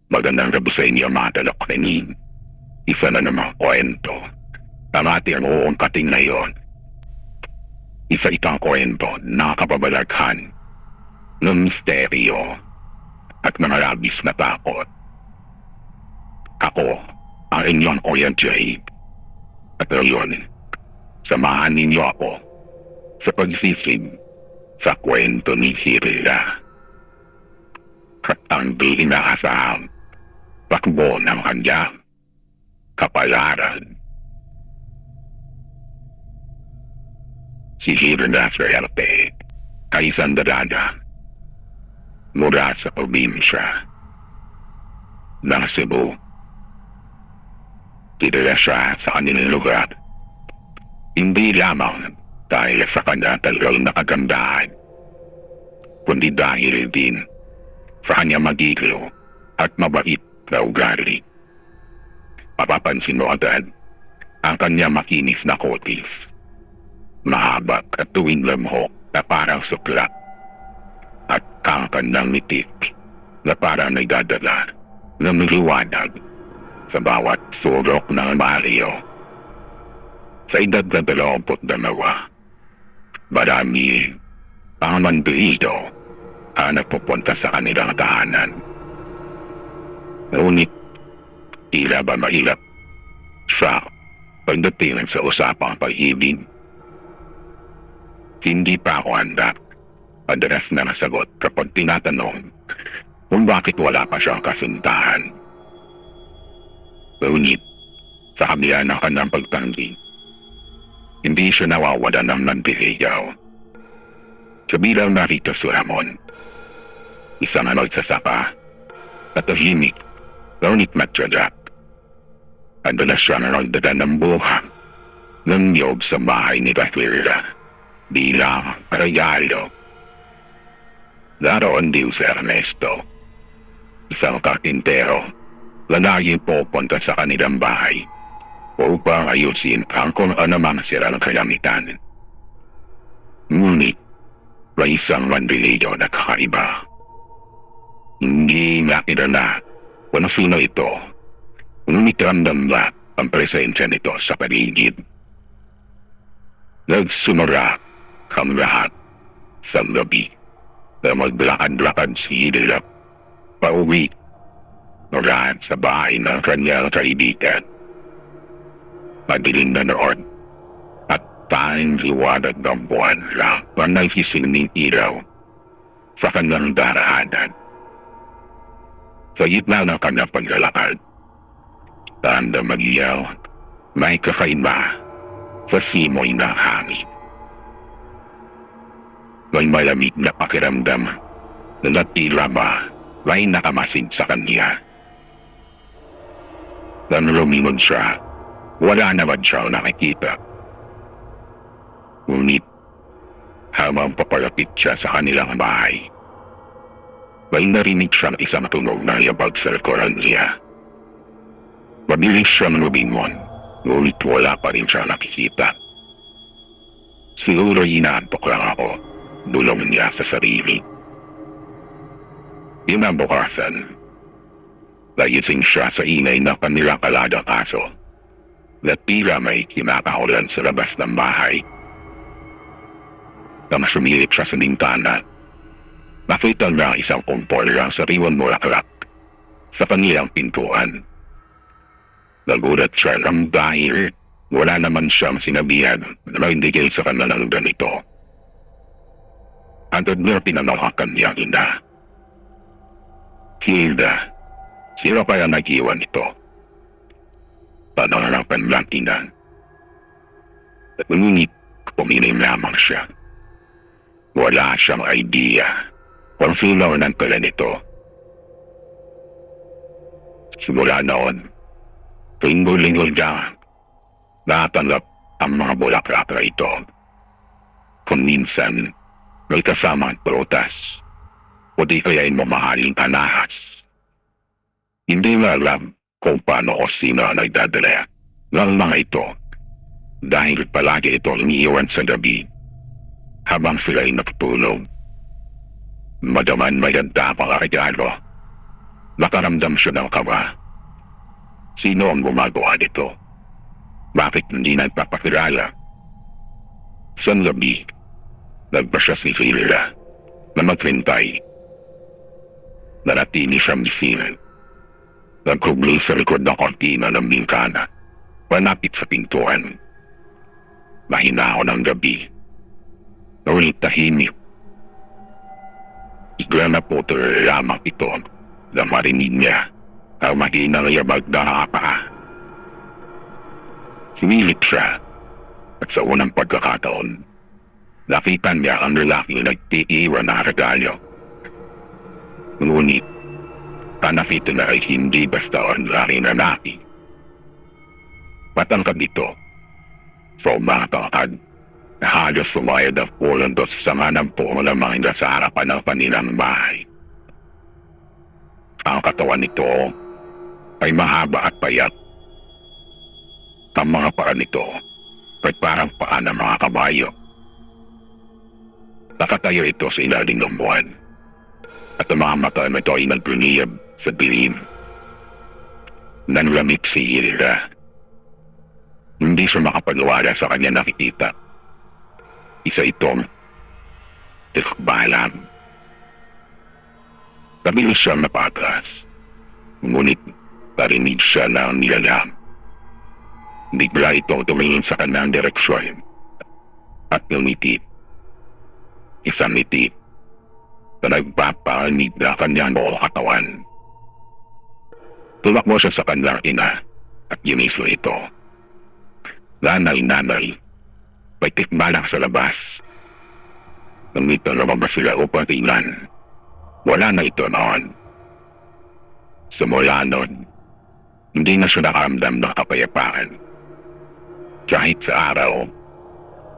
Magandang gabi sa inyo mga talakrenin. Isa na namang kwento. Ang ating uungkatin ngayon. Isa itang kwento na kababalaghan ng misteryo at mga labis na takot. Ako, ang inyong Kuya Jade. At ngayon, samahan ninyo ako sa pagsisid sa kwento ni Hirila. At ang di inaasahang takbo ng kanyang kapalaran. Si Hirila Swerte ay isang dalaga mula sa probinsya ng Cebu. Kilala siya sa kanilang lugar, hindi lamang dahil sa kanyang talagang nakagandahan, kundi dahil din sa kanyang magiliw at mabait na ugali. Mapapansin mo agad ang kanyang makinis na kutis, mahaba at tuwing lamhok na parang suklat, at ang kanyang nitik na parang nagdadala ng liwanag sa bawat sulok ng baryo. Sa edad na 22, marami ang manduido ang nagpupunta sa kanilang tahanan. Ngunit tila ba mahirap siya pagdating sa usapang pag-ibig. Hindi pa ako handa. Madalas na nasagot kapag tinatanong kung bakit wala pa siyang kasintahan. Ngunit sa kabila ng kanyang pagtanggi, hindi siya nawawala ng nandiligaw. Kabilang narito si Ramon, isang nagsasaka at tahimik, ngunit matyadak. Adalas siya na nagdala ng buhang ng niyog sa bahay ni Hirila bilang regalo. Naroon din si Ernesto, isang karpintero na laging pupunta sa kanilang bahay upang ayusin ang kung anumang sira ng kalamitan. Ngunit may isang manliligaw na kakaiba. Hindi nakilala kung sino ito, ngunit ramdam na ang presensya nito sa paligid. Nagsumara ang lahat sa gabi na maglakad-lakad si Hirila pauwi mula sa bahay ng kanyang kaibigan. Madilim na noon at tanging liwanag ng buwan lang ang nagsisingning ilaw sa kanyang daraanan. Sa gitna ng kanyang paglalakad, tanda magiyaw, may kakaiba sa simoy ng hangin. May malamig na pakiramdam na natila ba may nakamasid sa kanya. Nang lumingon siya, wala naman siya nakikita. Ngunit habang papalapit siya sa kanilang bahay, may narinig siya ng isang tunog na yabag sa likuran niya. Mabilis siya lumingon, ngunit wala pa rin siya nakikita. Siguro inaantok lang ako, dulong niya sa sarili. Inabukasan, nagising siya sa ingay ng kanilang aladang aso na tila may kinakaulan sa labas ng bahay. Nang sumilip siya sa bintana, nakita niya isang kumpol ng sariwang bulaklak sa kanilang pintuan. Nagulat siya lang dahil wala naman siyang sinabihan na mahindigil sa kanilang ganito. Antod niya tinanong ang kanyang ina. Hilda, sino kaya nag-iwan ito? Tanong ng kanilang ina. Ngunit pumilim lamang siya. Wala siyang idea kung sino ang nagkala nito. Simula noon, tuwing linggo niya, natanggap ang mga bulaklak na ito. Kung minsan, may kasamang prutas, o di kaya'y mamahaling anahas. Hindi na alam kung paano o sino ang nagdadala ng mga ito, dahil palagi ito iniiwan sa gabi habang sila'y natutulog. Madaman may ganda pang regalo Nakaramdam siya ng kaba. Sino ang gumagawa nito? Bakit hindi nagpapakilala? Isang gabi, nagpasya si Sheila na maghintay. Nanatili siyang gising. Nagkugli sa likod ng kortina ng bintana, malapit sa pintuan. Mahinahon ang gabi. Naulit tahimik. Bigla na putol lamang ito na marinig niya ang mahinang yabag na paa. Sumilip siya at sa unang pagkakataon, nakita niya ang lalaki na nagtiiwan ng regalo. Ngunit, hanap ito na ay hindi basta ang lalaki. Matangkad ito. So matangkad na halos sumayad ang pulan doon sa sanga ng puno ng mga sa harapan ng kanilang bahay. Ang katawan nito ay mahaba at payat. Ang mga paa nito ay parang paa ng mga kabayo. Nakatayo ito sa ilalim ng buwan at ang mga mata nito ay nagpuliyab sa dilim. Nanlamig si Hilda. Hindi siya makapaniwala sa kanya nakikita. Isa itong tikbalan. Kabilis siya napatras. Ngunit parinig siya ng nilalang. Bigla itong tumingin sa kanyang direksyon at ngumiti. Isang ngiti na nagpapanig na kanyang buong katawan. Tumakbo siya sa kanyang ina at ginislo ito. Nanay, may tikbalang sa labas. Nang ito lumabas sila upang tingnan, wala na ito noon. Simula noon, hindi na siya nakaramdam ng kapayapaan. Kahit sa araw,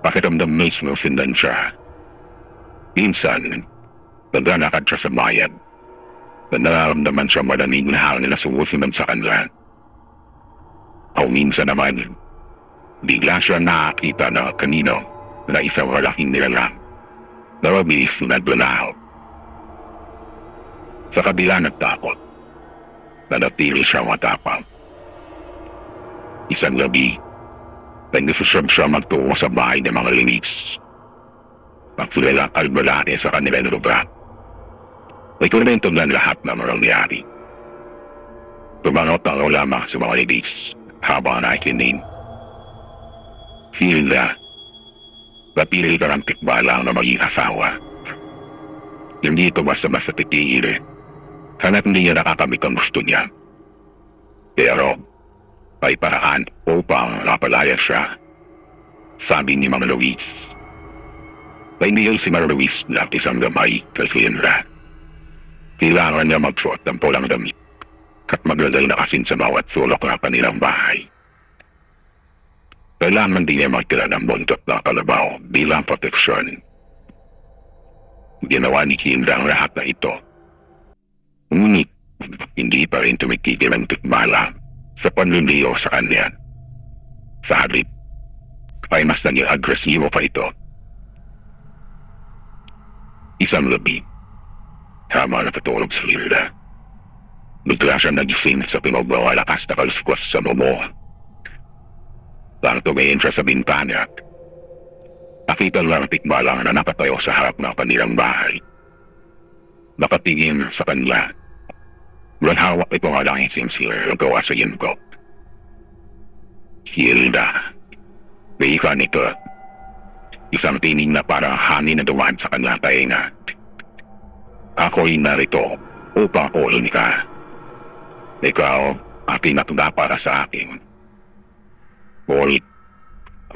pakiramdam mismo sindan siya. Minsan, naglalakad siya sa bayan, na nararamdaman siya malamig na hangin na sumusunod sa kanila. O minsan naman, bigla siya nakakita na kanino na isang malaking nilalang na mabilis na naglalaho. Sa kabila ng takot, nanatili siya matapang. Isang gabi, nagdesisyon siya magtungo sa bahay ng mga linis. Magsulala ang lalaki sa kanilang lugar. May kwento ng lahat na nangyari. Tumangot ang lamang sa mga linis habang nakikinig. Hilda, napili ka ng tikbalang na maging asawa. Hindi ito basta-basta titigil. Hanggat hindi niya nakakamit ang gusto niya. Pero, may paraan upang napalaya siya. Sabi ni Mama Luis. Nainigil si Mama Luis na isang gamay kay Hilda. Kailangan niya magsuot ng pulang damit at maglalagay na asin sa bawat sulok ng kanilang bahay. Kailangan din niya magtira ng buntot na kalabaw bilang proteksyon. Ginawa ni Hilda ang lahat na ito. Ngunit, hindi pa rin tumitigil ang tikbala sa panliliyo sa kanya. Sa halip, ay mas naging agresibo pa ito. Isang gabi, habang natutulog si Hilda, bigla siya nagising sa pinagmamalakas na kaluskos sa mumo. Nang tumingin siya sa bintana, nakita lang ang tikbalang na nakatayo sa harap ng kanilang bahay. Nakatingin sa kanila. Walang hawak ito nga lang isinsil ang gawa sa yungkot. Hilda, bika nito. Isang tinig na parang hangin na dumaan sa kanilang tainga. Ako'y narito upang kunin ka. Ikaw, aking natunda para sa akin. Ngunit,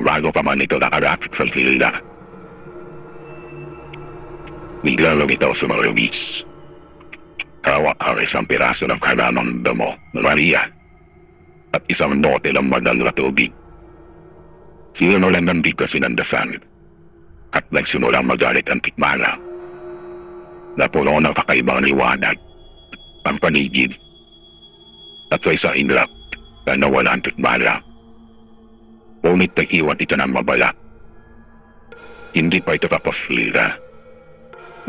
bago pa man ito nakarapit sa Hilda. Bigla lang ito sumalubis. Hawak ang isang piraso ng kalamang damo ng Maria at isang note ng banal na tubig. Sinulan ng bigkas sinandasan at nagsimulang magalit ang tikmala. Napuno ng kakaibang liwanag ang paligid at sa isang inlap na nawala ang tikmala. Ngunit nag-iwan ito ng mabala. Hindi pa ito tapos, Hilda.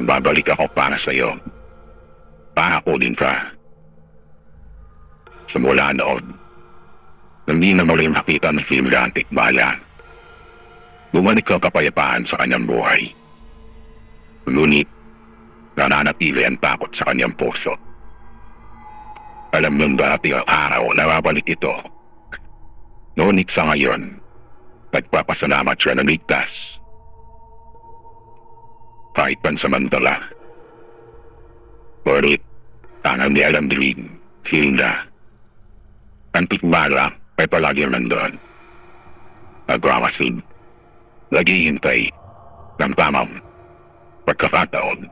Babalik ako para sa iyo. Para kunin ka. Simula noon, hindi na muli makita ng Hilda ang tikbalan. Bumalik ang kapayapaan sa kanyang buhay. Ngunit, nananatili ang takot sa kanyang puso. Alam nung dati ang araw na babalik ito. Ngunit sa ngayon, nagpapasalamat siya na ligtas. Kahit pansamantala. Ngunit, tangang ni alam din, Hilda. Ang tikbala ay palagi nandun. Nagmamasid, naghihintay ng tamang pagkakataon.